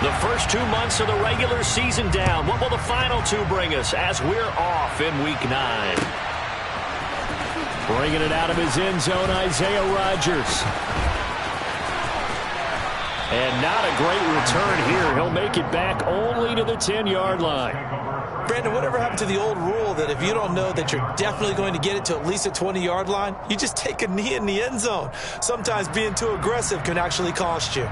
The first 2 months of the regular season down. What will the final 2 bring us as we're off in Week 9? Bringing it out of his end zone, Isaiah Rodgers. And not a great return here. He'll make it back only to the 10-yard line. Brandon, whatever happened to the old rule that if you don't know that you're definitely going to get it to at least a 20-yard line, you just take a knee in the end zone. Sometimes being too aggressive can actually cost you.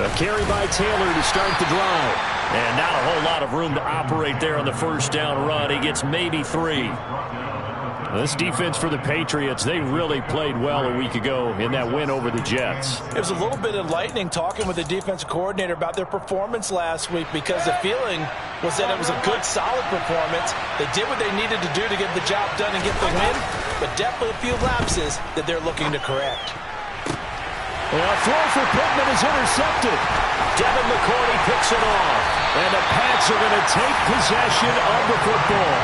A carry by Taylor to start the drive. And not a whole lot of room to operate there on the first down run. He gets maybe 3. This defense for the Patriots, they really played well a week ago in that win over the Jets. It was a little bit enlightening talking with the defensive coordinator about their performance last week, because the feeling was that it was a good, solid performance. They did what they needed to do to get the job done and get the win, but definitely a few lapses that they're looking to correct. A throw for Pittman is intercepted. Devin McCourty picks it off. And the Pats are going to take possession of the football.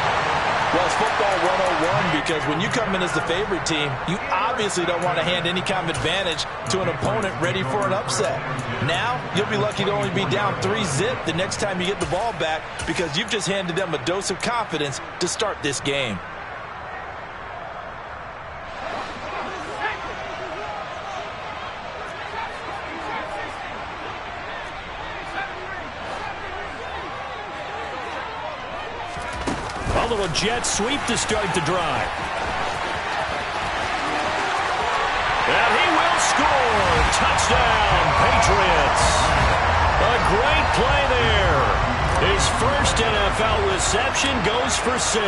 Well, it's football 101, because when you come in as the favorite team, you obviously don't want to hand any kind of advantage to an opponent ready for an upset. Now, you'll be lucky to only be down 3-zip the next time you get the ball back, because you've just handed them a dose of confidence to start this game. A little jet sweep to start the drive. And he will score. Touchdown, Patriots. A great play there. His first NFL reception goes for 6.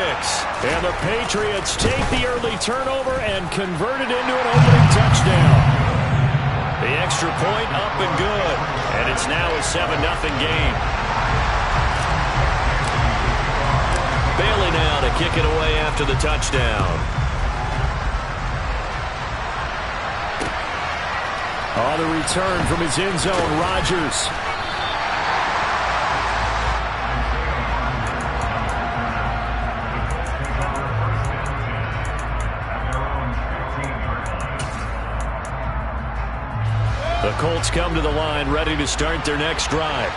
And the Patriots take the early turnover and convert it into an opening touchdown. The extra point up and good. And it's now a 7-0 game. Bailey now to kick it away after the touchdown. The return from his end zone, Rodgers. The Colts come to the line, ready to start their next drive.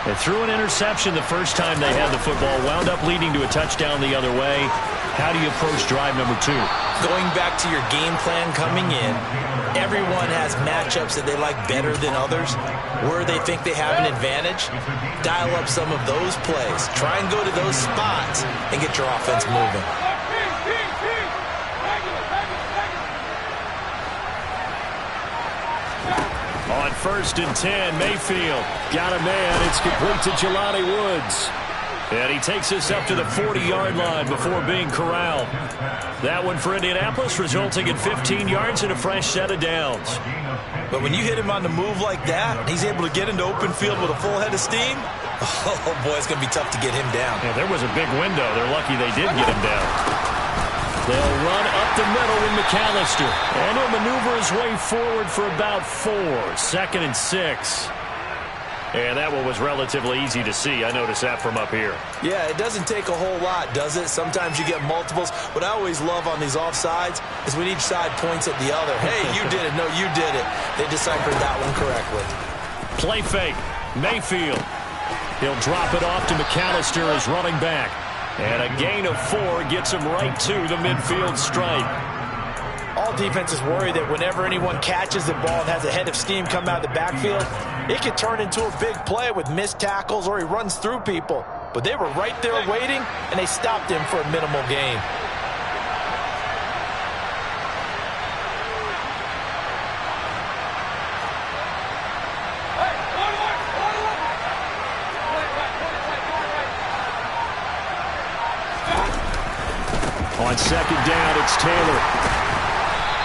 They threw an interception the first time they had the football, wound up leading to a touchdown the other way. How do you approach drive number 2? Going back to your game plan coming in, everyone has matchups that they like better than others, where they think they have an advantage. Dial up some of those plays. Try and go to those spots and get your offense moving. On 1st and 10, Mayfield got a man. It's complete to Jelani Woods. And he takes us up to the 40-yard line before being corralled. That one for Indianapolis, resulting in 15 yards and a fresh set of downs. But when you hit him on the move like that, he's able to get into open field with a full head of steam. Oh, boy, it's going to be tough to get him down. Yeah, there was a big window. They're lucky they did get him down. They'll run up the middle with McAllister. And he'll maneuver his way forward for about 4. 2nd and 6. And that one was relatively easy to see. I noticed that from up here. Yeah, it doesn't take a whole lot, does it? Sometimes you get multiples. What I always love on these offsides is when each side points at the other. Hey, you did it. No, you did it. They deciphered that one correctly. Play fake. Mayfield. He'll drop it off to McAllister as running back. And a gain of 4 gets him right to the midfield stripe. All defenses worry that whenever anyone catches the ball and has a head of steam come out of the backfield, it can turn into a big play with missed tackles or he runs through people. But they were right there waiting, and they stopped him for a minimal gain. On 2nd down, it's Taylor.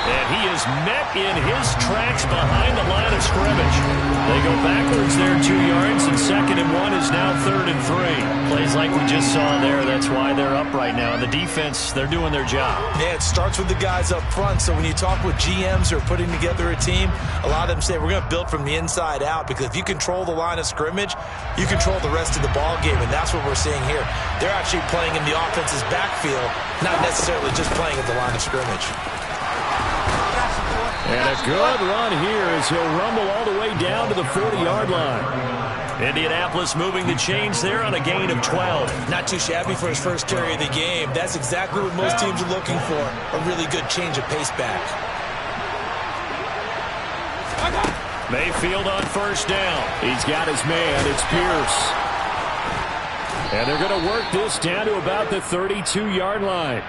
And he is met in his tracks behind the line of scrimmage. They go backwards there 2 yards, and 2nd and 1 is now 3rd and 3. Plays like we just saw there. That's why they're up right now. And the defense, they're doing their job. Yeah, it starts with the guys up front. So when you talk with GMs who are putting together a team, a lot of them say we're going to build from the inside out, because if you control the line of scrimmage, you control the rest of the ball game, and that's what we're seeing here. They're actually playing in the offense's backfield, not necessarily just playing at the line of scrimmage. And a good run here as he'll rumble all the way down to the 40-yard line. Indianapolis moving the chains there on a gain of 12. Not too shabby for his first carry of the game. That's exactly what most teams are looking for, a really good change of pace back. Mayfield on 1st down. He's got his man. It's Pierce. And they're going to work this down to about the 32-yard line.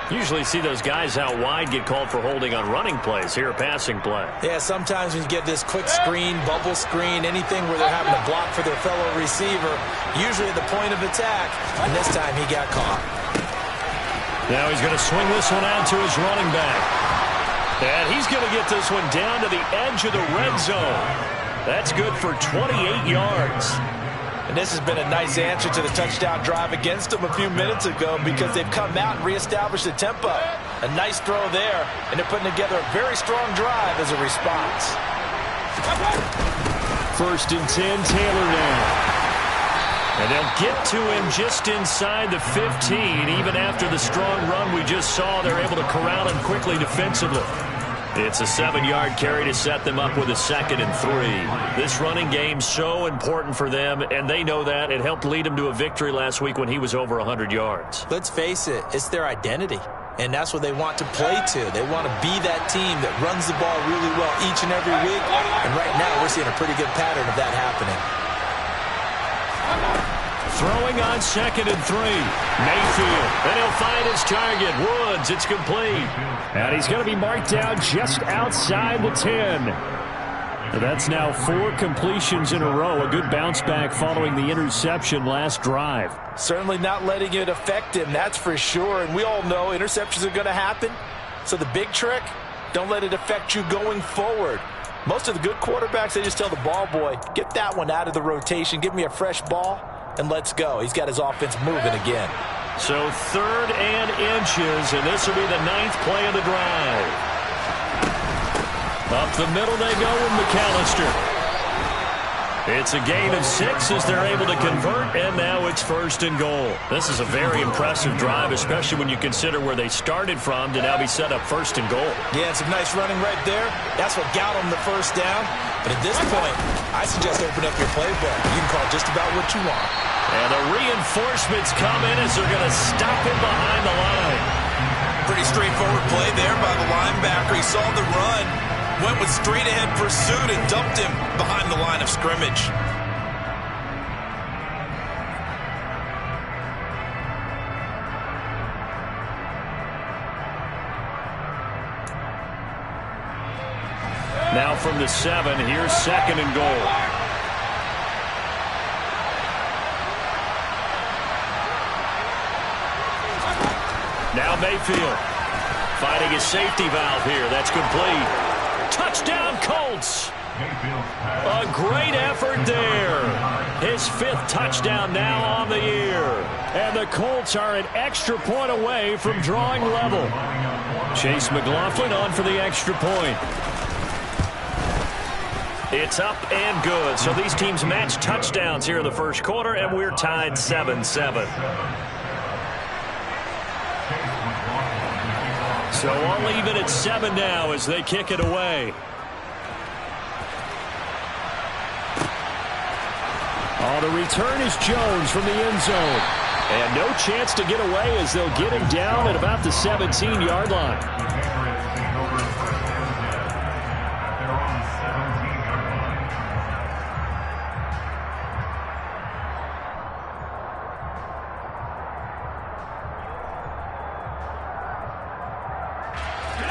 Usually see those guys out wide get called for holding on running plays. Here, a passing play. Yeah, sometimes when you get this quick screen, bubble screen, anything where they're having to block for their fellow receiver, usually at the point of attack, and this time he got caught. Now he's going to swing this one out to his running back. And he's going to get this one down to the edge of the red zone. That's good for 28 yards. And this has been a nice answer to the touchdown drive against them a few minutes ago, because they've come out and reestablished the tempo. A nice throw there, and they're putting together a very strong drive as a response. 1st and 10, Taylor now. And they'll get to him just inside the 15. Even after the strong run we just saw, they're able to corral him quickly defensively. It's a 7-yard carry to set them up with a 2nd and 3. This running game's so important for them, and they know that. It helped lead them to a victory last week when he was over 100 yards. Let's face it, it's their identity, and that's what they want to play to. They want to be that team that runs the ball really well each and every week, and right now we're seeing a pretty good pattern of that happening. Throwing on 2nd and 3. Mayfield. And he'll find his target. Woods. It's complete. And he's going to be marked down just outside the 10. That's now 4 completions in a row. A good bounce back following the interception last drive. Certainly not letting it affect him, that's for sure. And we all know interceptions are going to happen. So the big trick, don't let it affect you going forward. Most of the good quarterbacks, they just tell the ball boy, get that one out of the rotation, give me a fresh ball, and let's go. He's got his offense moving again. So 3rd and inches, and this will be the 9th play of the drive. Up the middle they go with McAllister. It's a gain of 6 as they're able to convert, and now it's 1st and goal. This is a very impressive drive, especially when you consider where they started from to now be set up 1st and goal. Yeah, some nice running right there. That's what got them the 1st down. But at this point, I suggest open up your playbook. You can call just about what you want. And the reinforcements come in as they're going to stop him behind the line. Pretty straightforward play there by the linebacker. He saw the run, went with straight-ahead pursuit, and dumped him behind the line of scrimmage. Now from the 7, here's 2nd and goal. Now Mayfield finding his safety valve here. That's complete. Touchdown Colts. A great effort there. His 5th touchdown now on the year. And the Colts are an extra point away from drawing level. Chase McLaughlin on for the extra point. It's up and good. So these teams match touchdowns here in the 1st quarter, and we're tied 7-7. So all even at 7 now as they kick it away. Oh, the return is Jones from the end zone. And no chance to get away as they'll get him down at about the 17-yard line.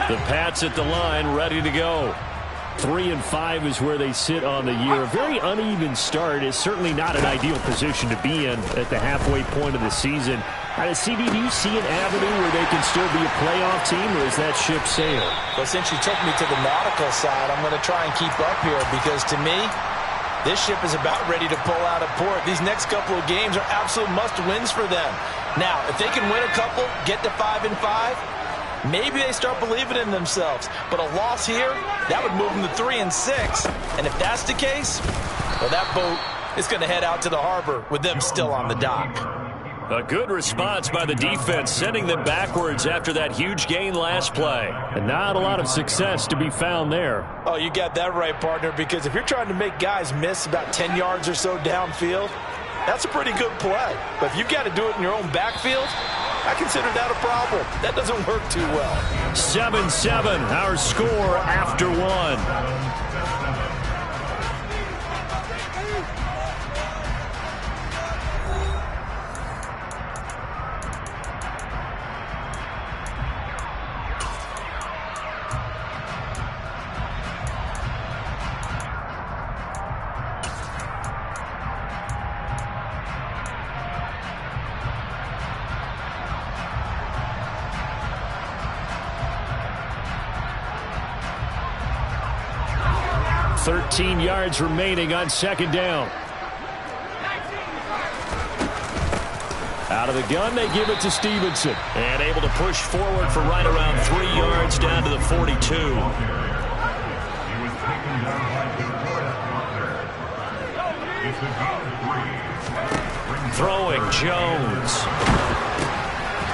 The Pats at the line, ready to go. 3-5 is where they sit on the year. A very uneven start is certainly not an ideal position to be in at the halfway point of the season. CD, do you see an avenue where they can still be a playoff team, or is that ship sailed? Well, since you took me to the nautical side, I'm going to try and keep up here, because to me, This ship is about ready to pull out of port. These next couple of games are absolute must-wins for them. Now, if they can win a couple, get to 5-5, maybe they start believing in themselves. But a loss here, that would move them to 3-6. And if that's the case, well, that boat is going to head out to the harbor with them still on the dock. A good response by the defense, sending them backwards after that huge gain last play. And not a lot of success to be found there. Oh, you got that right, partner, because if you're trying to make guys miss about 10 yards or so downfield, that's a pretty good play. But if you've got to do it in your own backfield, I consider that a problem. That doesn't work too well. 7-7, our score after one. $13 yards remaining on second down. Out of the gun, they give it to Stevenson. And able to push forward for right around 3 yards down to the 42. Throwing Jones.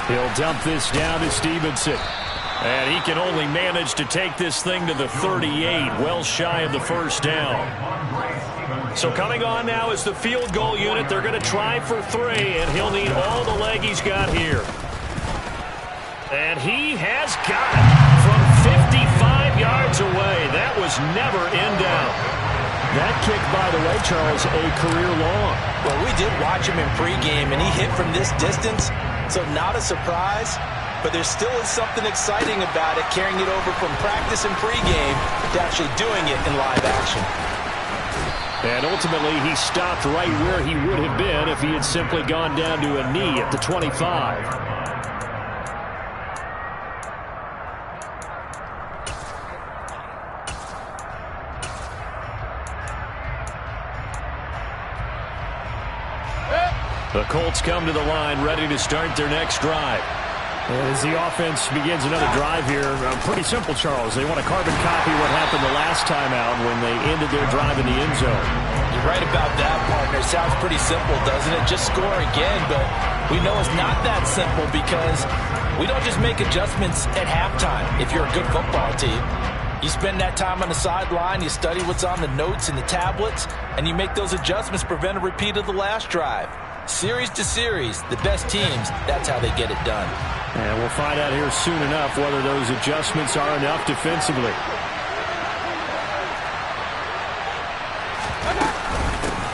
He'll dump this down to Stevenson. And he can only manage to take this thing to the 38, well shy of the first down. So coming on now is the field goal unit. They're going to try for 3, and he'll need all the leg he's got here. And he has got it from 55 yards away. That was never in doubt. That kick, by the way, Charles, a career long. Well, we did watch him in pregame, and he hit from this distance, so not a surprise. But there still is something exciting about it, carrying it over from practice and pregame to actually doing it in live action. And ultimately, he stopped right where he would have been if he had simply gone down to a knee at the 25. The Colts come to the line, ready to start their next drive. As the offense begins another drive here, pretty simple, Charles. They want to carbon copy what happened the last time out when they ended their drive in the end zone. You're right about that, partner. Sounds pretty simple, doesn't it? Just score again, but we know it's not that simple because we don't just make adjustments at halftime if you're a good football team. You spend that time on the sideline, you study what's on the notes and the tablets, and you make those adjustments, prevent a repeat of the last drive. Series to series, the best teams, that's how they get it done. And we'll find out here soon enough whether those adjustments are enough defensively.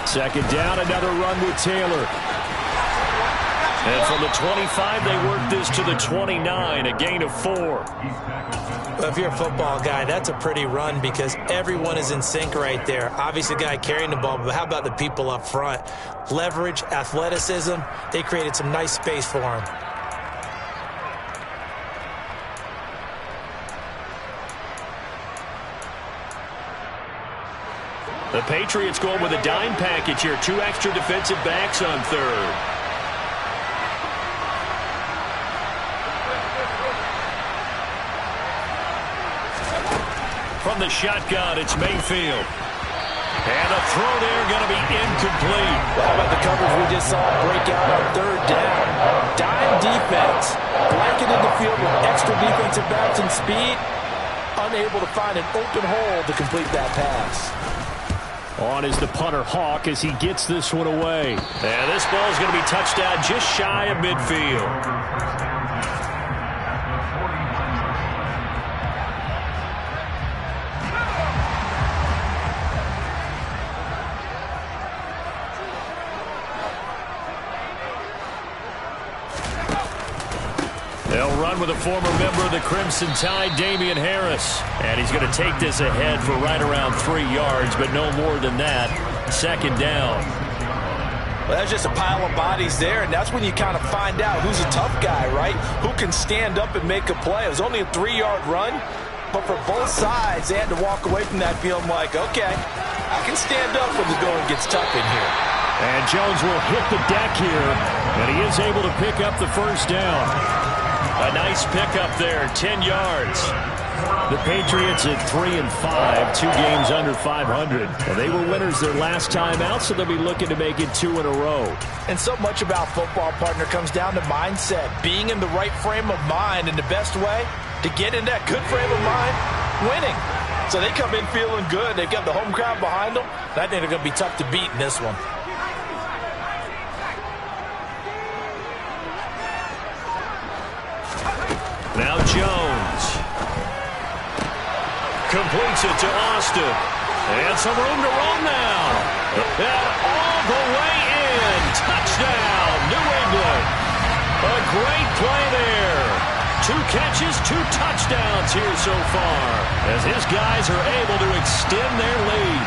Second down, another run with Taylor. And from the 25, they work this to the 29, a gain of 4. Well, if you're a football guy, that's a pretty run because everyone is in sync right there. Obviously, the guy carrying the ball, but how about the people up front? Leverage, athleticism, they created some nice space for him. The Patriots going with a dime package here. 2 extra defensive backs on third. From the shotgun, it's Mayfield. And a throw there going to be incomplete. Well, how about the coverage we just saw break out on third down? Dime defense. Blanketed the field with extra defensive backs and speed. Unable to find an open hole to complete that pass. On is the punter Hawk as he gets this one away. And this ball is going to be touchdown just shy of midfield. They'll run with a former member of the Crimson Tide, Damian Harris. And he's going to take this ahead for right around 3 yards, but no more than that. Second down. Well, that's just a pile of bodies there, and that's when you kind of find out who's a tough guy, right? Who can stand up and make a play. It was only a 3-yard run, but for both sides, they had to walk away from that feeling like, okay, I can stand up when the going gets tough in here. And Jones will hit the deck here, and he is able to pick up the first down. A nice pickup there, 10 yards. The Patriots at 3-5, 2 games under 500. Well, they were winners their last time out, so they'll be looking to make it 2 in a row. And so much about football, partner, comes down to mindset. Being in the right frame of mind, and the best way to get in that good frame of mind, winning. So they come in feeling good. They've got the home crowd behind them. I think they're going to be tough to beat in this one. Now Jones. Completes it to Austin. And some room to run now. And all the way in. Touchdown, New England. A great play there. 2 catches, 2 touchdowns here so far, as his guys are able to extend their lead.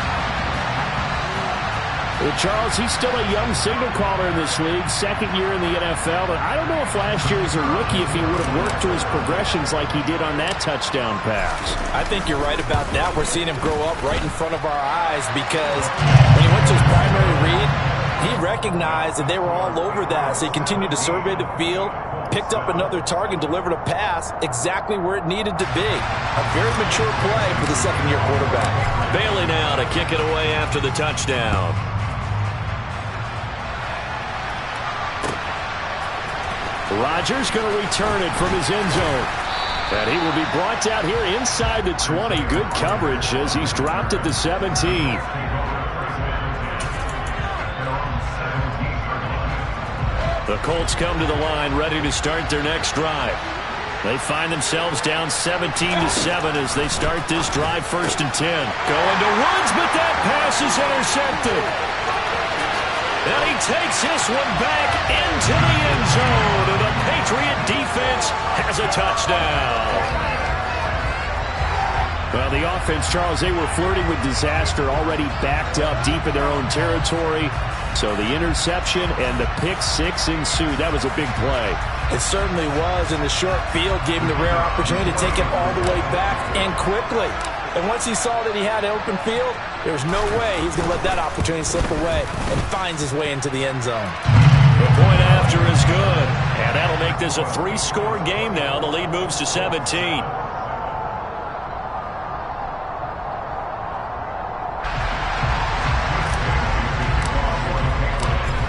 Well, Charles, he's still a young signal caller in this league, second year in the NFL. But I don't know if last year as a rookie if he would have worked through his progressions like he did on that touchdown pass. I think you're right about that. We're seeing him grow up right in front of our eyes because when he went to his primary read, he recognized that they were all over that. So he continued to survey the field, picked up another target, delivered a pass exactly where it needed to be. A very mature play for the second-year quarterback. Bailey now to kick it away after the touchdown. Rodgers going to return it from his end zone. And he will be brought down here inside the 20. Good coverage as he's dropped at the 17. The Colts come to the line ready to start their next drive. They find themselves down 17-7 as they start this drive, 1st and 10. Going to Woods, but that pass is intercepted. And he takes this one back into the end zone. And the Patriot defense has a touchdown. Well, the offense, Charles, they were flirting with disaster, already backed up deep in their own territory. So the interception and the pick 6 ensued. That was a big play. It certainly was, and the short field gave him the rare opportunity to take it all the way back and quickly. And once he saw that he had an open field, there was no way he's going to let that opportunity slip away, and finds his way into the end zone. The point after is good, and that'll make this a 3-score game now. The lead moves to 17.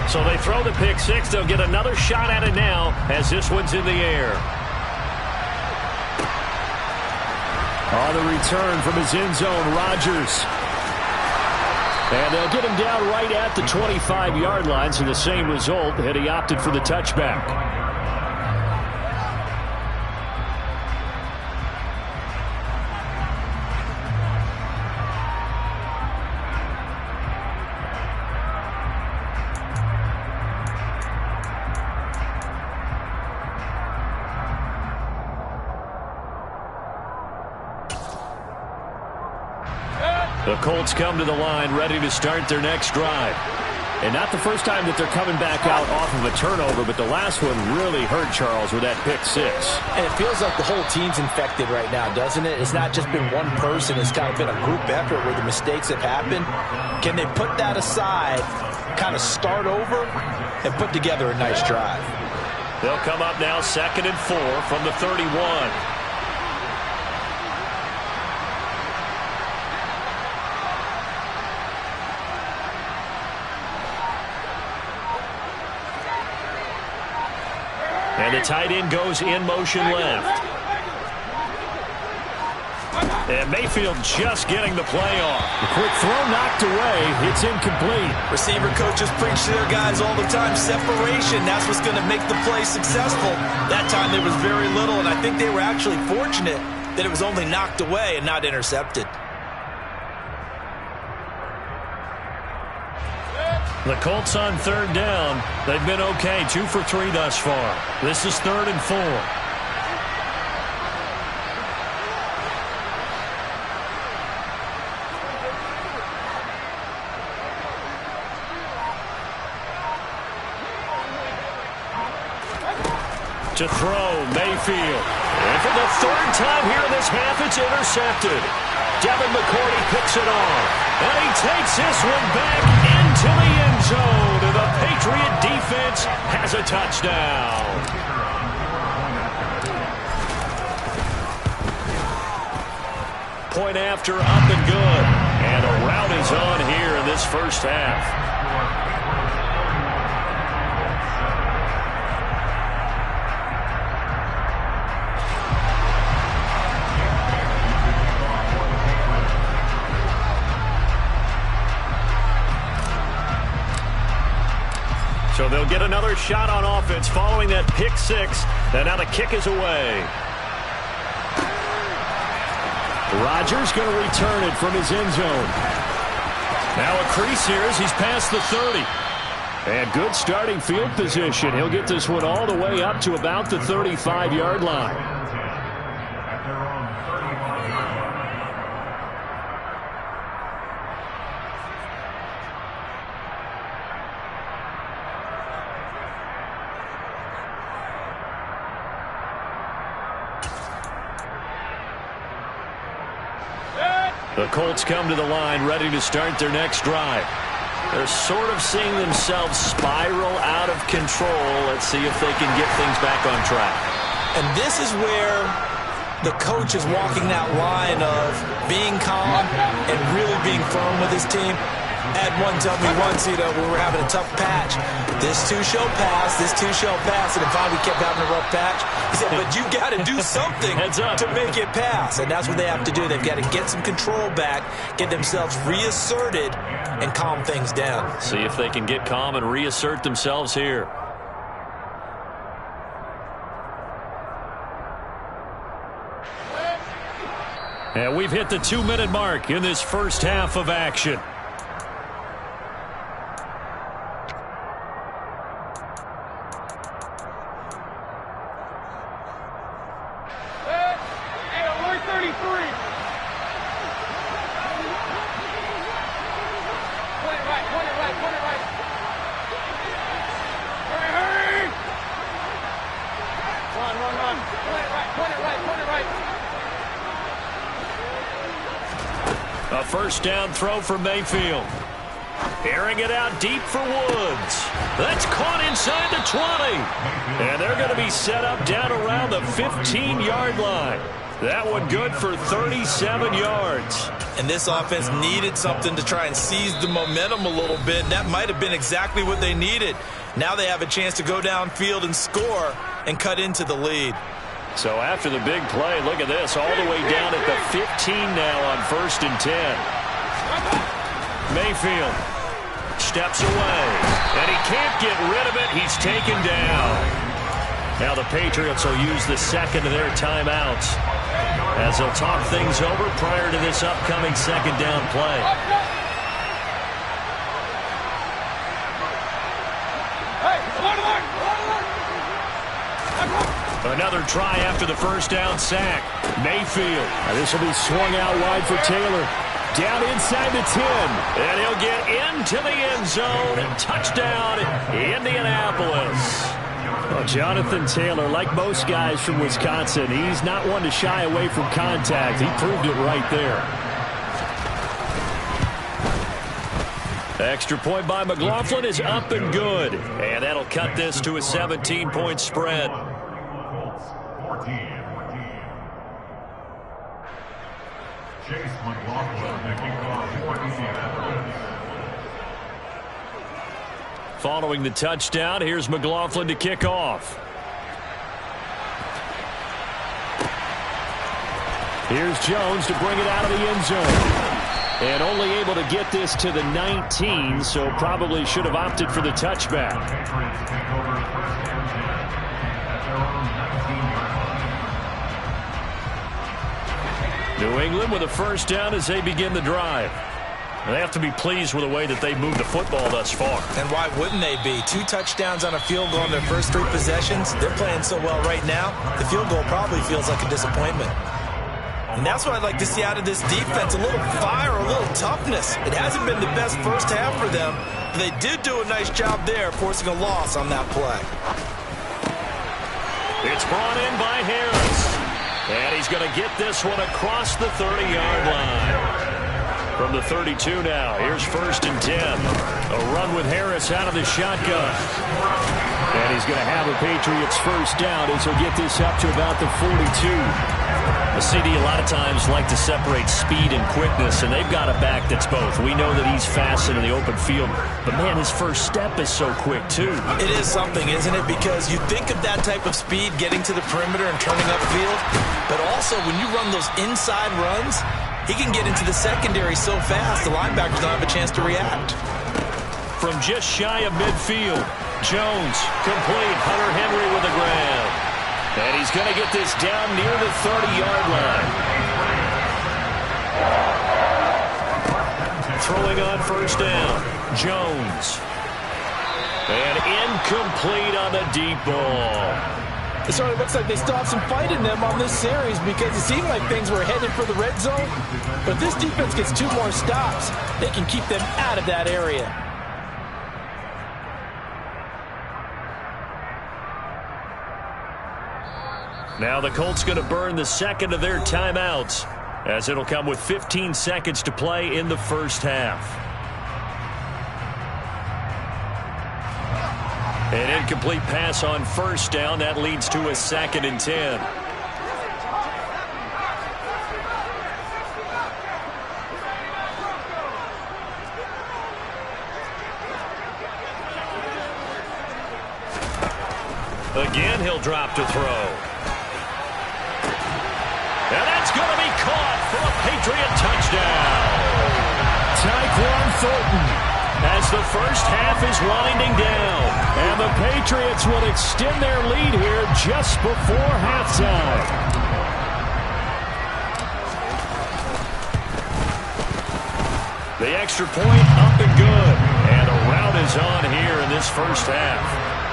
So they throw the pick 6. They'll get another shot at it now as this one's in the air. On the return from his end zone, Rodgers. And they'll get him down right at the 25-yard line, so the same result had he opted for the touchback. The Colts come to the line ready to start their next drive. And not the first time that they're coming back out off of a turnover, but the last one really hurt Charles with that pick 6. And it feels like the whole team's infected right now, doesn't it? It's not just been one person. It's kind of been a group effort where the mistakes have happened. Can they put that aside, kind of start over, and put together a nice drive? They'll come up now 2nd and 4 from the 31. And the tight end goes in motion left. And Mayfield just getting the play off. The quick throw knocked away. It's incomplete. Receiver coaches preach to their guys all the time. Separation, that's what's going to make the play successful. That time there was very little, and I think they were actually fortunate that it was only knocked away and not intercepted. The Colts on 3rd down. They've been okay, 2 for 3 thus far. This is 3rd and 4. To throw, Mayfield. And for the 3rd time here in this half, it's intercepted. Devin McCourty picks it off. And he takes this one back into the end zone. And the Patriot defense has a touchdown. Point after, up and good. And a rout is on here in this first half. So they'll get another shot on offense following that pick six. And now the kick is away. Rodgers going to return it from his end zone. Now a crease here as he's past the 30. And good starting field position. He'll get this one all the way up to about the 35-yard line. The Colts come to the line ready to start their next drive. They're sort of seeing themselves spiral out of control. Let's see if they can get things back on track. And this is where the coach is walking that line of being calm and really being firm with his team. Had one tell me once, when we were having a tough patch, this two shall pass, this two shall pass, and finally we kept having a rough patch. He said, but you got to do something to make it pass, and that's what they have to do. They've got to get some control back, get themselves reasserted, and calm things down. See if they can get calm and reassert themselves here. And we've hit the 2-minute mark in this first half of action. A first down throw for Mayfield. Airing it out deep for Woods. That's caught inside the 20. And they're going to be set up down around the 15-yard line. That one good for 37 yards. And this offense needed something to try and seize the momentum a little bit. That might have been exactly what they needed. Now they have a chance to go downfield and score and cut into the lead. So after the big play, look at this, all the way down at the 15 now on 1st and 10. Mayfield steps away, and he can't get rid of it. He's taken down. Now the Patriots will use the second of their timeouts as they'll talk things over prior to this upcoming second down play. Another try after the first down sack. Mayfield. This will be swung out wide for Taylor. Down inside the 10. And he'll get into the end zone. Touchdown, Indianapolis. Well, Jonathan Taylor, like most guys from Wisconsin, he's not one to shy away from contact. He proved it right there. Extra point by McLaughlin is up and good. And that'll cut this to a 17-point spread. Following the touchdown, here's McLaughlin to kick off. Here's Jones to bring it out of the end zone. And only able to get this to the 19, so probably should have opted for the touchback. New England with a first down as they begin the drive. They have to be pleased with the way that they moved the football thus far. And why wouldn't they be? 2 touchdowns on a field goal in their first 3 possessions. They're playing so well right now, the field goal probably feels like a disappointment. And that's what I'd like to see out of this defense, a little fire, a little toughness. It hasn't been the best first half for them, but they did do a nice job there, forcing a loss on that play. It's brought in by Harris. And he's going to get this one across the 30-yard line. From the 32 now, here's 1st and 10. A run with Harris out of the shotgun. And he's going to have a Patriots first down as he'll get this up to about the 42. The CD a lot of times like to separate speed and quickness, and they've got a back that's both. We know that he's fast in the open field, but man, his first step is so quick too. It is something, isn't it? Because you think of that type of speed getting to the perimeter and turning upfield, but also when you run those inside runs, he can get into the secondary so fast the linebackers don't have a chance to react. From just shy of midfield, Jones complete. Hunter Henry with the grab. And he's going to get this down near the 30-yard line. Throwing on first down, Jones. And incomplete on the deep ball. It sort of looks like they still have some fight in them on this series because it seemed like things were headed for the red zone. But this defense gets 2 more stops. They can keep them out of that area. Now the Colts going to burn the second of their timeouts, as it'll come with 15 seconds to play in the first half. An incomplete pass on first down. That leads to a 2nd and 10. Again, he'll drop to throw. And that's going to be caught for a Patriot touchdown. Tyquan Thornton, as the first half is winding down. And the Patriots will extend their lead here just before halftime. The extra point up and good. And a rout is on here in this first half.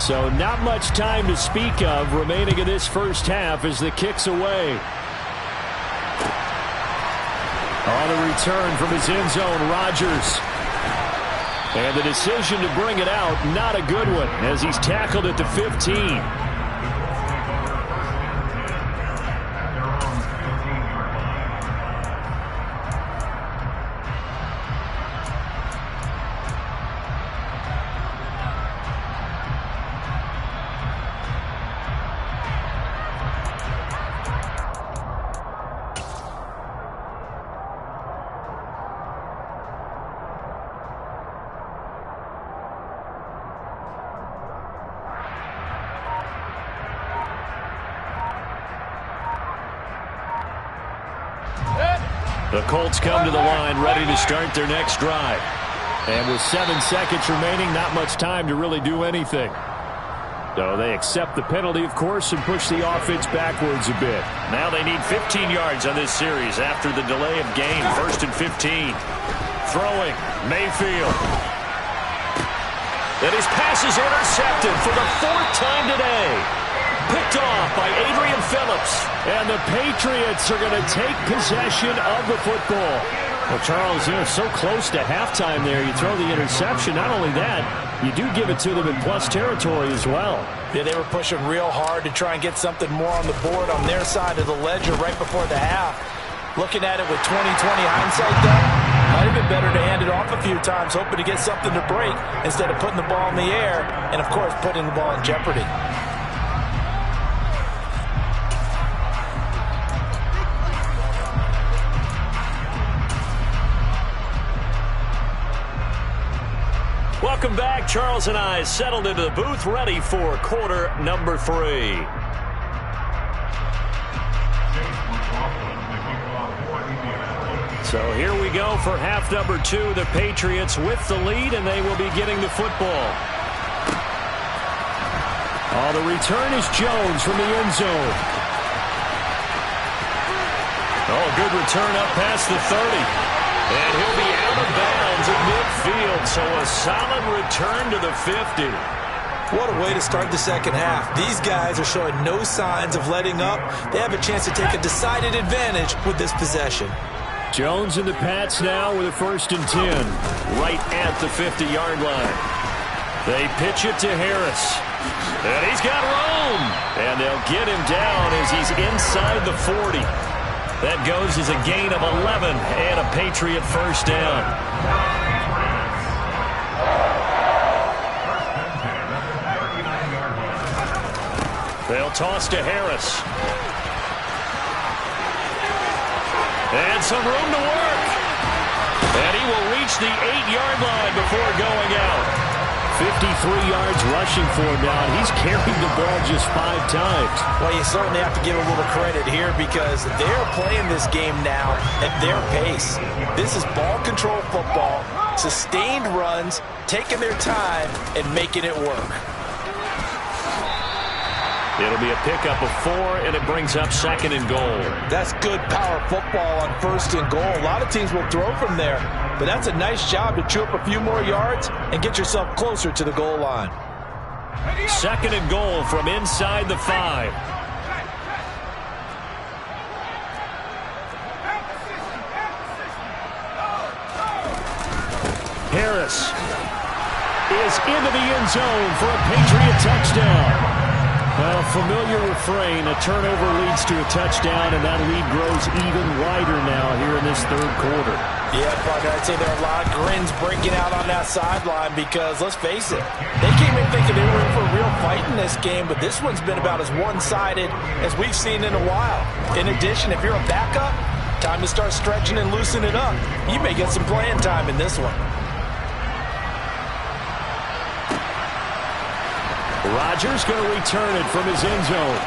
So not much time to speak of remaining in this first half as the kick's away. On the return from his end zone, Rodgers. And the decision to bring it out, not a good one, as he's tackled at the 15. The Colts come to the line ready to start their next drive. And with 7 seconds remaining, not much time to really do anything. So they accept the penalty, of course, and push the offense backwards a bit. Now they need 15 yards on this series after the delay of game. 1st and 15. Throwing, Mayfield. And his pass is intercepted for the 4th time today. Picked off by Adrian Phillips. And the Patriots are going to take possession of the football. Well, Charles, you're so close to halftime there. You throw the interception. Not only that, you do give it to them in plus territory as well. Yeah, they were pushing real hard to try and get something more on the board on their side of the ledger right before the half. Looking at it with 20/20 hindsight, though, might have been better to hand it off a few times, hoping to get something to break instead of putting the ball in the air and, of course, putting the ball in jeopardy. Welcome back. Charles and I settled into the booth, ready for quarter number 3. So here we go for half number 2. The Patriots with the lead, and they will be getting the football. Oh, the return is Jones from the end zone. Oh, good return up past the 30. And he'll be out of bounds at midfield, so a solid return to the 50. What a way to start the second half. These guys are showing no signs of letting up. They have a chance to take a decided advantage with this possession. Jones and the Pats now with a 1st and 10, right at the 50-yard line. They pitch it to Harris. And he's got room. And they'll get him down as he's inside the 40. That goes as a gain of 11 and a Patriot 1st down. They'll toss to Harris. And some room to work. And he will reach the 8-yard line before going out. 53 yards rushing for him now, and he's carried the ball just 5 times. Well, you certainly have to give a little credit here because they're playing this game now at their pace. This is ball control football, sustained runs, taking their time, and making it work. It'll be a pickup of 4, and it brings up 2nd and goal. That's good power football on 1st and goal. A lot of teams will throw from there, but that's a nice job to chew up a few more yards and get yourself closer to the goal line. 2nd and goal from inside the 5. Harris is into the end zone for a Patriot touchdown. A familiar refrain, a turnover leads to a touchdown, and that lead grows even wider now here in this 3rd quarter. Yeah, partner, I'd say there are a lot of grins breaking out on that sideline because, let's face it, they came in thinking they were in for a real fight in this game, but this one's been about as one-sided as we've seen in a while. In addition, if you're a backup, time to start stretching and loosening it up. You may get some playing time in this one. Rodgers going to return it from his end zone.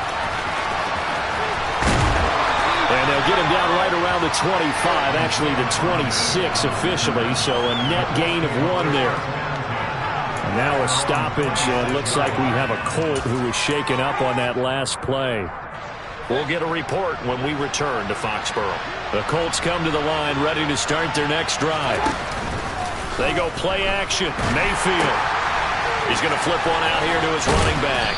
And they'll get him down right around the 25, actually the 26 officially, so a net gain of 1 there. And now a stoppage, and looks like we have a Colt who was shaken up on that last play. We'll get a report when we return to Foxborough. The Colts come to the line ready to start their next drive. They go play action. Mayfield. He's going to flip one out here to his running back.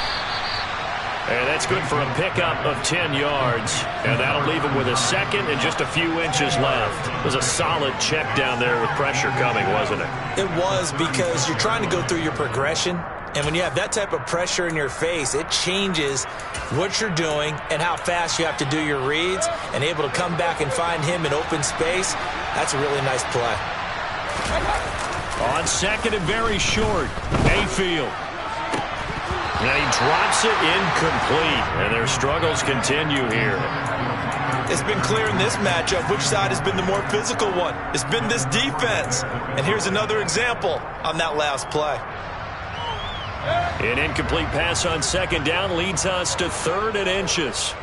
And that's good for a pickup of 10 yards. And that'll leave him with a 2nd and just a few inches left. It was a solid check down there with pressure coming, wasn't it? It was, because you're trying to go through your progression. And when you have that type of pressure in your face, it changes what you're doing and how fast you have to do your reads. And able to come back and find him in open space, that's a really nice play. On 2nd and very short, Mayfield. And he drops it incomplete, and their struggles continue here. It's been clear in this matchup which side has been the more physical one. It's been this defense. And here's another example on that last play. An incomplete pass on 2nd down leads us to 3rd and inches.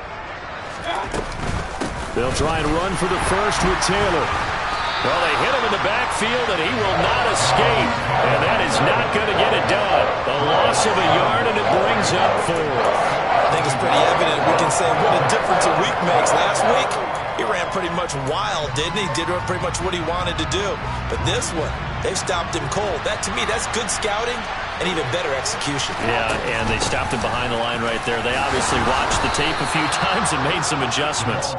They'll try and run for the 1st with Taylor. Well, they hit him in the backfield, and he will not escape. And that is not going to get it done. A loss of a yard, and it brings up 4. I think it's pretty evident. We can say what a difference a week makes. Last week, he ran pretty much wild, didn't he? Did pretty much what he wanted to do. But this one, they've stopped him cold. That, to me, that's good scouting and even better execution. Yeah, and they stopped him behind the line right there. They obviously watched the tape a few times and made some adjustments.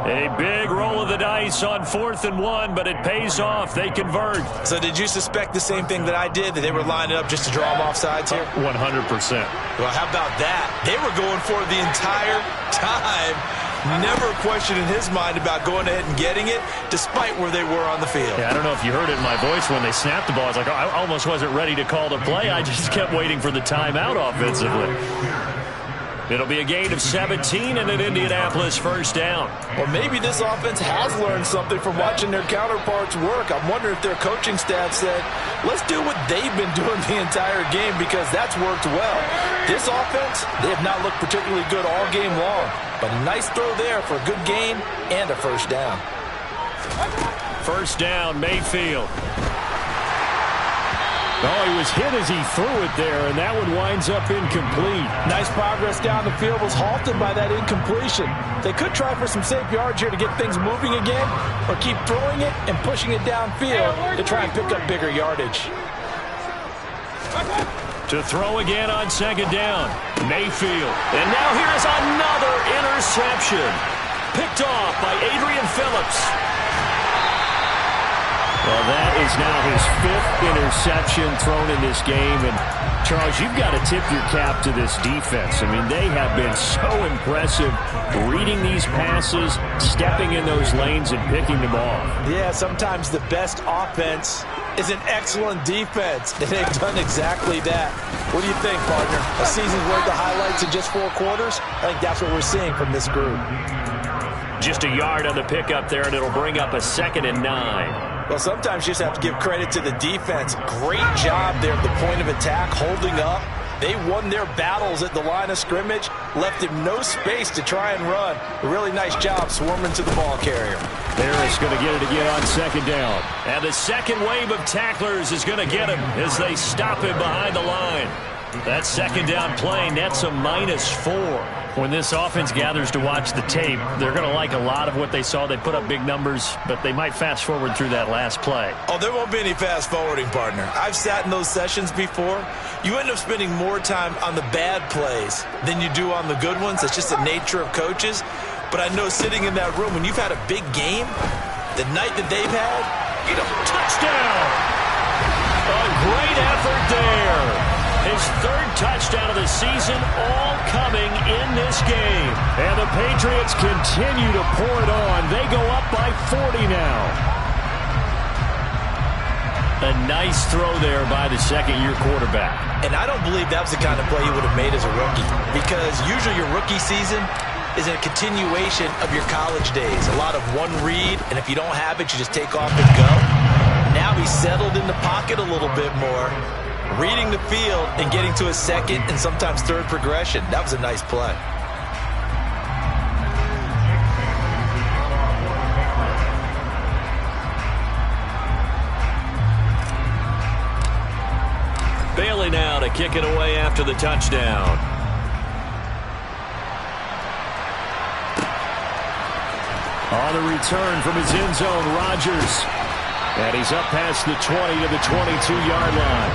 A big roll of the dice on 4th and 1, but it pays off. They convert. So did you suspect the same thing that I did, that they were lining up just to draw them off sides here? 100%. Well, how about that? They were going for it the entire time. Never a question in his mind about going ahead and getting it, despite where they were on the field. Yeah, I don't know if you heard it in my voice when they snapped the ball. I was like, I almost wasn't ready to call the play. I just kept waiting for the timeout offensively. It'll be a gain of 17 and an Indianapolis 1st down. Well, maybe this offense has learned something from watching their counterparts work. I'm wondering if their coaching staff said, let's do what they've been doing the entire game, because that's worked well. This offense, they have not looked particularly good all game long, but a nice throw there for a good gain and a 1st down. 1st down, Mayfield. Oh, he was hit as he threw it there, and that one winds up incomplete. Nice progress down the field, was halted by that incompletion. They could try for some safe yards here to get things moving again, or keep throwing it and pushing it downfield to try and pick up bigger yardage. To throw again on second down. Mayfield. And now here's another interception. Picked off by Adrian Phillips. Well, that is now his 5th interception thrown in this game. And, Charles, you've got to tip your cap to this defense. I mean, they have been so impressive reading these passes, stepping in those lanes, and picking them off. Yeah, sometimes the best offense is an excellent defense, and they've done exactly that. What do you think, partner? A season's worth of highlights in just 4 quarters? I think that's what we're seeing from this group. Just a yard on the pickup there, and it'll bring up a 2nd and 9. Well, sometimes you just have to give credit to the defense. Great job there at the point of attack, holding up. They won their battles at the line of scrimmage, left him no space to try and run. A really nice job swarming to the ball carrier. Harris going to get it again on 2nd down. And the second wave of tacklers is going to get him as they stop him behind the line. That 2nd down play nets a -4. When this offense gathers to watch the tape, they're going to like a lot of what they saw. They put up big numbers, but they might fast forward through that last play. Oh, there won't be any fast forwarding, partner. I've sat in those sessions before. You end up spending more time on the bad plays than you do on the good ones. It's just the nature of coaches. But I know sitting in that room, when you've had a big game, the night that they've had, you know, touchdown! A great effort there. His 3rd touchdown of the season, all coming in this game. And the Patriots continue to pour it on. They go up by 40 now. A nice throw there by the 2nd-year quarterback. And I don't believe that was the kind of play he would have made as a rookie, because usually your rookie season is a continuation of your college days. A lot of one read, and if you don't have it, you just take off and go. Now he's settled in the pocket a little bit more, reading the field and getting to a 2nd and sometimes 3rd progression. That was a nice play. Bailey now to kick it away after the touchdown. On the return from his end zone, Rodgers. And he's up past the 20 to the 22-yard line.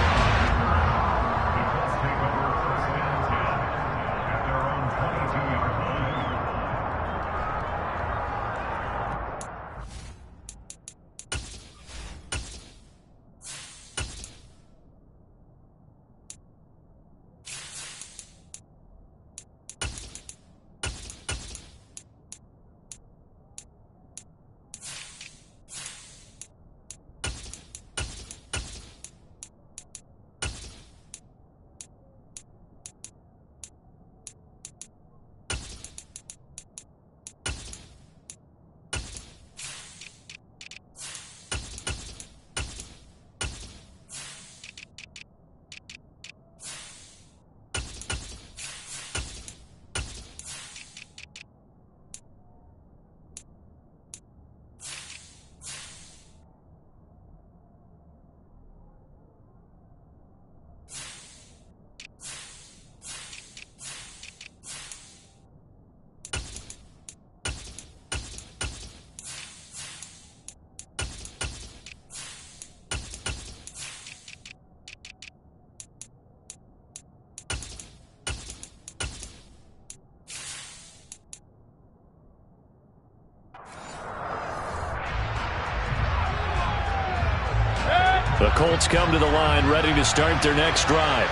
The Colts come to the line ready to start their next drive.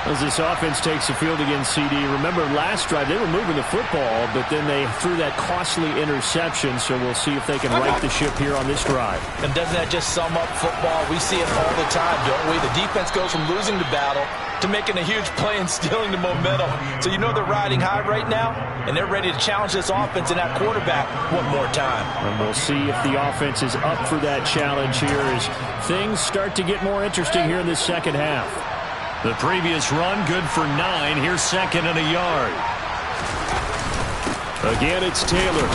As this offense takes the field against CD, remember last drive they were moving the football, but then they threw that costly interception, so we'll see if they can right the ship here on this drive. And doesn't that just sum up football? We see it all the time, don't we? The defense goes from losing the battle to making a huge play and stealing the momentum. So you know they're riding high right now, and they're ready to challenge this offense and that quarterback one more time. And we'll see if the offense is up for that challenge here as things start to get more interesting here in the second half. The previous run, good for 9. Here's 2nd and a yard. Again, it's Taylor.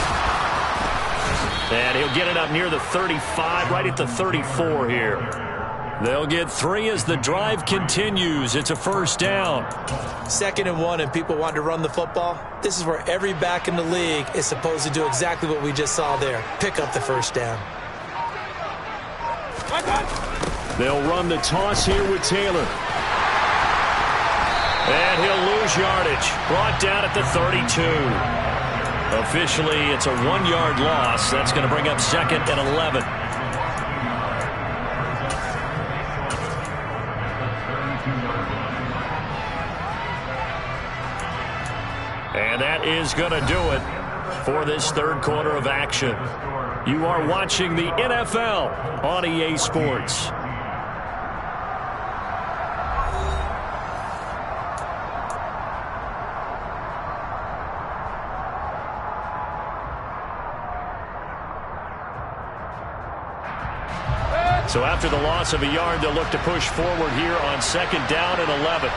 And he'll get it up near the 35, right at the 34 here. They'll get 3 as the drive continues. It's a first down. 2nd and 1, and people want to run the football. This is where every back in the league is supposed to do exactly what we just saw there. Pick up the first down. They'll run the toss here with Taylor. And he'll lose yardage. Brought down at the 32. Officially, it's a 1-yard loss. That's going to bring up 2nd and 11. And that is going to do it for this third quarter of action. You are watching the NFL on EA Sports. So after the loss of a yard, they'll look to push forward here on 2nd down and 11.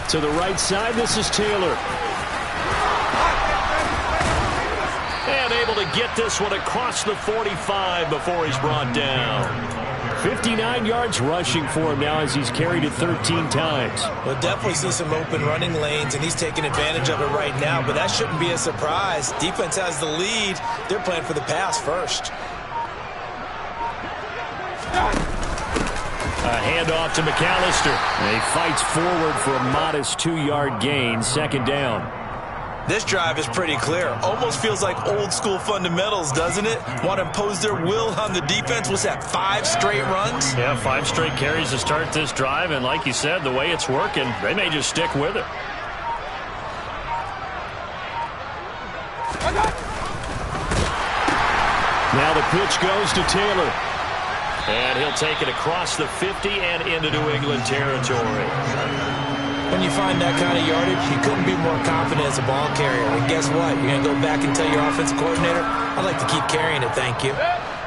To the right side, this is Taylor. And able to get this one across the 45 before he's brought down. 59 yards rushing for him now as he's carried it 13 times. We'll definitely see some open running lanes, and he's taking advantage of it right now, but that shouldn't be a surprise. Defense has the lead. They're playing for the pass first. A handoff to McAllister. And he fights forward for a modest 2-yard gain, 2nd down. This drive is pretty clear. Almost feels like old school fundamentals, doesn't it? Want to impose their will on the defense. Was that 5 straight runs? Yeah, 5 straight carries to start this drive, and like you said, the way it's working, they may just stick with it. Now the pitch goes to Taylor. And he'll take it across the 50 and into New England territory. When you find that kind of yardage, you couldn't be more confident as a ball carrier. And guess what? You're going to go back and tell your offensive coordinator, I'd like to keep carrying it, thank you.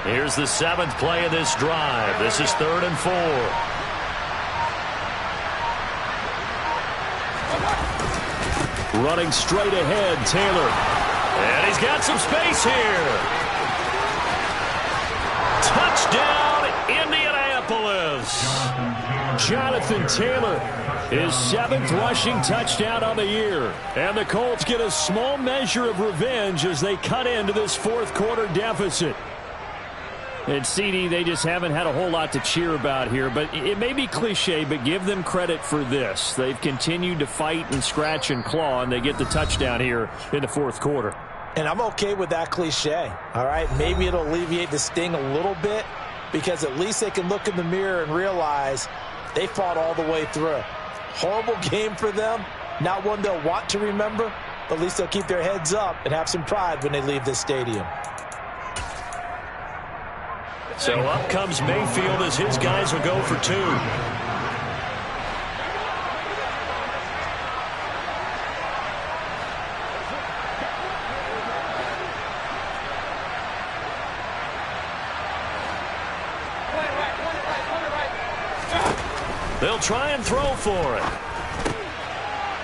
Here's the 7th play of this drive. This is 3rd and 4. Running straight ahead, Taylor. And he's got some space here. Touchdown, Indianapolis. Jonathan Taylor, his 7th rushing touchdown on the year. And the Colts get a small measure of revenge as they cut into this 4th quarter deficit. And CD, they just haven't had a whole lot to cheer about here, but it may be cliche, but give them credit for this. They've continued to fight and scratch and claw, and they get the touchdown here in the 4th quarter. And I'm okay with that cliche, all right? Maybe it'll alleviate the sting a little bit, because at least they can look in the mirror and realize they fought all the way through. Horrible game for them, not one they'll want to remember, but at least they'll keep their heads up and have some pride when they leave this stadium. So up comes Mayfield as his guys will go for 2. They'll try and throw for it.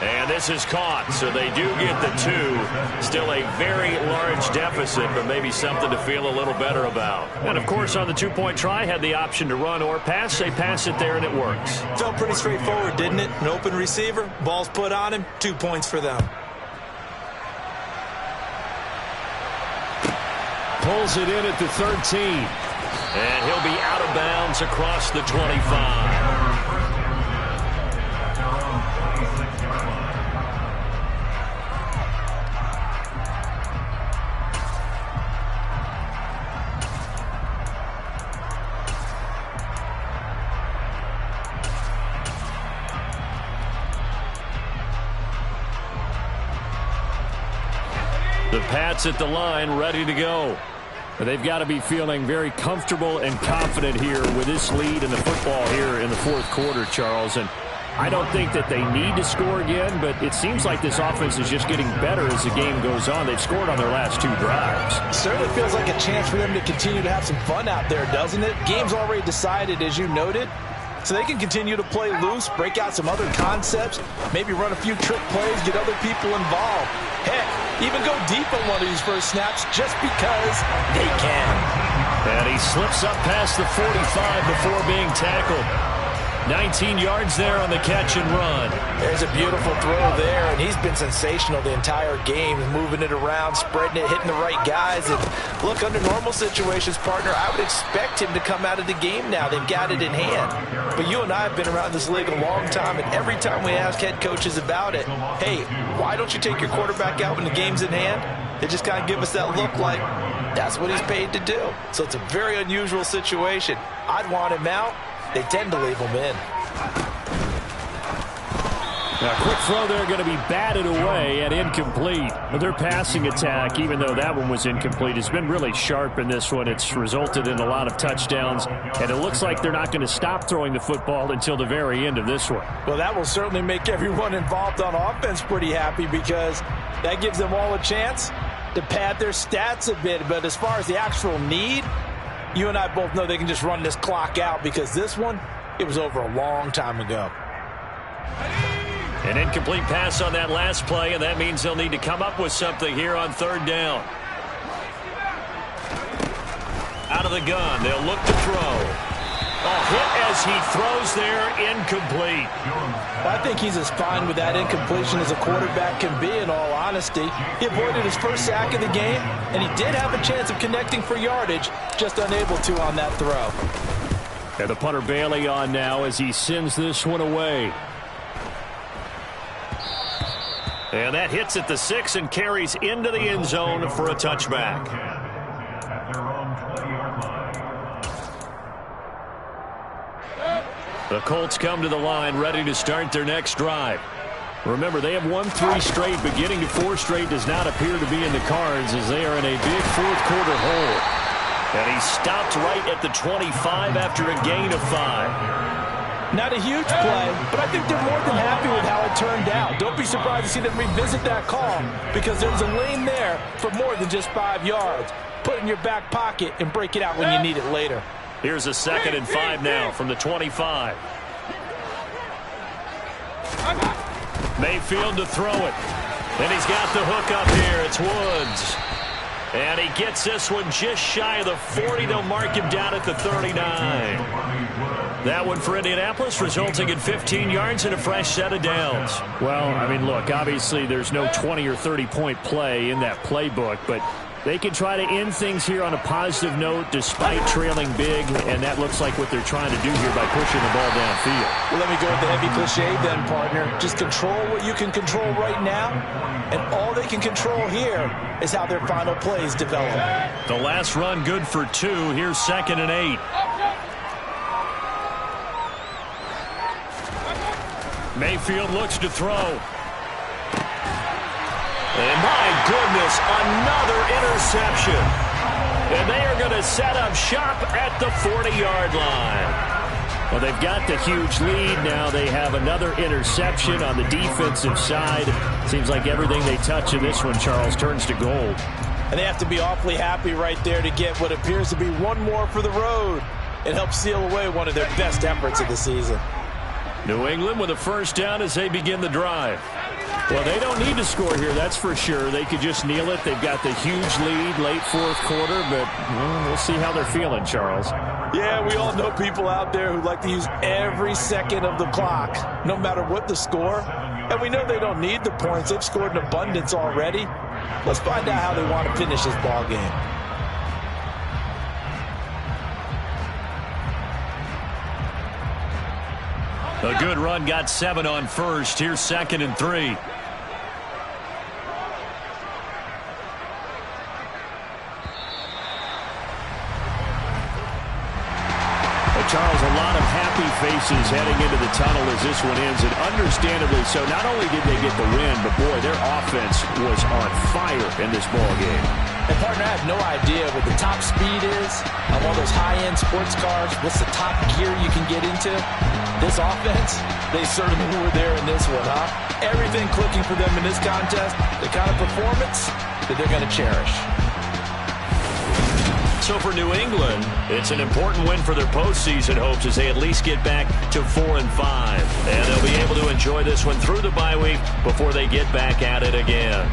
And this is caught, so they do get the 2. Still a very large deficit, but maybe something to feel a little better about. And, of course, on the 2-point try, had the option to run or pass. They pass it there, and it works. Felt pretty straightforward, didn't it? An open receiver, ball's put on him, 2 points for them. Pulls it in at the 13. And he'll be out of bounds across the 25. The Pats at the line, ready to go. They've got to be feeling very comfortable and confident here with this lead in the football here in the 4th quarter, Charles. And I don't think that they need to score again, but it seems like this offense is just getting better as the game goes on. They've scored on their last 2 drives. Certainly feels like a chance for them to continue to have some fun out there, doesn't it? Game's already decided, as you noted. So they can continue to play loose, break out some other concepts, maybe run a few trick plays, get other people involved. Heck, even go deep on one of these first snaps just because they can. And he slips up past the 45 before being tackled. 19 yards there on the catch and run. There's a beautiful throw there, and he's been sensational the entire game, moving it around, spreading it, hitting the right guys. And look, under normal situations, partner, I would expect him to come out of the game now. They've got it in hand. But you and I have been around this league a long time, and every time we ask head coaches about it, hey, why don't you take your quarterback out when the game's in hand? They just kind of give us that look like that's what he's paid to do. So it's a very unusual situation. I'd want him out. They tend to leave him in. Now, quick throw there, going to be batted away and incomplete. But their passing attack, even though that one was incomplete, has been really sharp in this one. It's resulted in a lot of touchdowns, and it looks like they're not going to stop throwing the football until the very end of this one. Well, that will certainly make everyone involved on offense pretty happy, because that gives them all a chance to pad their stats a bit. But as far as the actual need, you and I both know they can just run this clock out, because this one, it was over a long time ago. An incomplete pass on that last play, and that means they'll need to come up with something here on third down. Out of the gun, they'll look to throw. A hit as he throws there, incomplete. I think he's as fine with that incompletion as a quarterback can be, in all honesty. He avoided his first sack of the game, and he did have a chance of connecting for yardage, just unable to on that throw. And the punter Bailey on now as he sends this one away. And that hits at the 6 and carries into the end zone for a touchback. The Colts come to the line ready to start their next drive. Remember, they have won 3 straight, but getting to 4 straight does not appear to be in the cards, as they are in a big fourth-quarter hole. And he stopped right at the 25 after a gain of 5. Not a huge play, but I think they're more than happy with how it turned out. Don't be surprised to see them revisit that call, because there's a lane there for more than just 5 yards. Put it in your back pocket and break it out when you need it later. Here's a 2nd and 5 now from the 25. Mayfield to throw it. Then he's got the hook up here. It's Woods. And he gets this one just shy of the 40. They'll mark him down at the 39. That one for Indianapolis, resulting in 15 yards and a fresh set of downs. Well, I mean, look, obviously there's no 20 or 30-point play in that playbook, but they can try to end things here on a positive note despite trailing big, and that looks like what they're trying to do here by pushing the ball downfield. Well, let me go with the heavy cliche then, partner. Just control what you can control right now, and all they can control here is how their final plays develop. The last run good for 2. Here's 2nd and 8. Mayfield looks to throw. And my goodness, another interception. And they are going to set up shop at the 40-yard line. Well, they've got the huge lead. Now they have another interception on the defensive side. Seems like everything they touch in this one, Charles, turns to gold. And they have to be awfully happy right there to get what appears to be one more for the road. It helps seal away one of their best efforts of the season. New England with a first down as they begin the drive. Well, they don't need to score here, that's for sure. They could just kneel it. They've got the huge lead, late fourth quarter, but we'll see how they're feeling, Charles. Yeah, we all know people out there who like to use every second of the clock, no matter what the score. And we know they don't need the points. They've scored in abundance already. Let's find out how they want to finish this ball game. A good run, got 7 on first. Here's 2nd and 3. Charles, a lot of happy faces heading into the tunnel as this one ends, and understandably so. Not only did they get the win, but boy, their offense was on fire in this ball game. And partner, I have no idea what the top speed is on one of those high-end sports cars. What's the top gear you can get into? This offense, they certainly were there in this one, huh? Everything clicking for them in this contest, the kind of performance that they're going to cherish. So for New England, it's an important win for their postseason hopes as they at least get back to 4-5. And they'll be able to enjoy this one through the bye week before they get back at it again.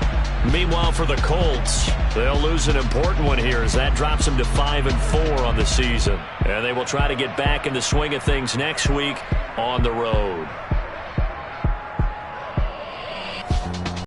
Meanwhile, for the Colts, They'll lose an important one here as that drops them to 5-4 on the season. And they will try to get back in the swing of things next week on the road.